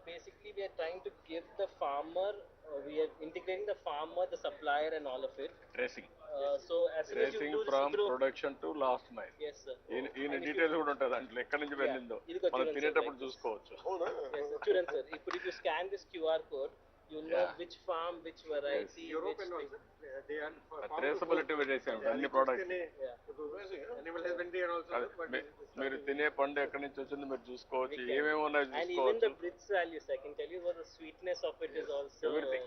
basically we are trying to give the farmer, we are integrating the farmer, the supplier, and all of it. Tracing So as soon as you tracing do this from through, production to last mile. yes sir. ఈయన And if you, details కూడా ఉంటుంది దాంట్లో ఎక్కడి నుంచి వెళ్ళిందో ఇదిగో మనం చూడండి sir, తినేటప్పుడు like this. చూసుకోవచ్చు. Yes sir. చూడండి sir, if you scan this QR code, you know Yeah. which farm, which variety, Europe which and all, thing. sir. They are traceability చేసాము అన్ని products. animal husbandry and also. మీరు తినే పండు ఎక్కడి నుంచి వచ్చింది మీరు చూసుకోవచ్చు, We can. ఏమేమి ఉన్నాయో And even చూసుకోవచ్చు. the Brits values, I can tell you what the sweetness of it is also. Everything.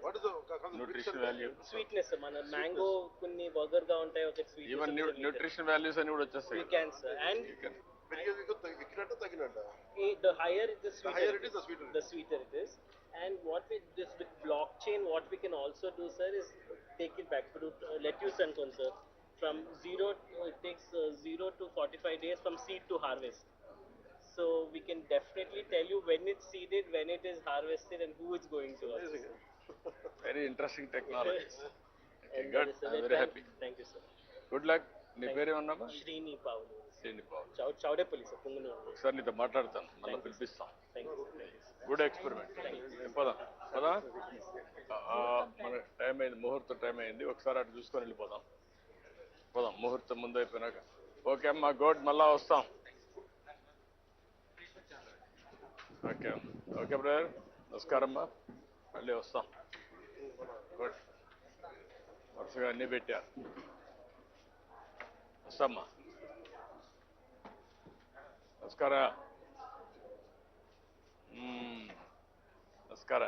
What is the nutrition value, Sweetness, మన మ్యాంగో కొన్ని వగర్ గా ఉంటాయి, ఒక స్వీట్. ఈవెన్ న్యూట్రిషన్ వాల్యూస్ అని కూడా వచ్చేస్తాయి. We can sir. And the higher it is, higher it is, the sweeter. The sweeter it is. And what we this with blockchain, what we can also do, sir, is take it back to lettuce and corn, sir. From zero, it takes 0 to 45 days from seed to harvest. So we can definitely tell you when it's seeded, when it is harvested, and who it's going to. Very interesting technologies. And good, that is, I'm very happy. Thank you, sir. Good luck. నీ పేరేమన్నామా? Srini Pavlu. శ్రీనిపాల్. Chowdepalli, sir, Punganur. ఒకసారి నీతో మాట్లాడతాను, మళ్ళీ పిలిపిస్తాం. Thank you, sir. Good experiment. పోదాం పదా, మన time అయింది, ముహూర్తం టైం అయింది, ఒకసారి అటు చూసుకొని వెళ్ళిపోదాం. పోదాం, ముహూర్తం ముందు అయిపోయినాక. ఓకే అమ్మా, గుడ్, మళ్ళా వస్తాం. ఓకే ఓకే బ్రదర్, నమస్కారం అమ్మా, మళ్ళీ వస్తాం. గుడ్, వరుసగా అన్నీ పెట్టారు. వస్తామ్మా, నమస్కార. నమస్కార.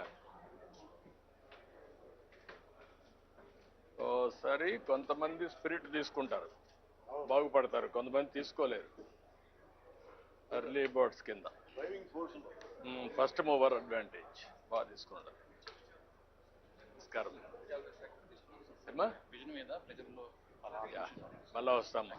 ఓసారి కొంతమంది స్పిరిట్ తీసుకుంటారు, బాగుపడతారు, కొంతమంది తీసుకోలేరు. ఎర్లీ బర్డ్స్ కింద ఫస్ట్ మూవర్ అడ్వాంటేజ్ బాగా తీసుకుంటారు. నమస్కారం అమ్మా, మళ్ళా వస్తామ్మా.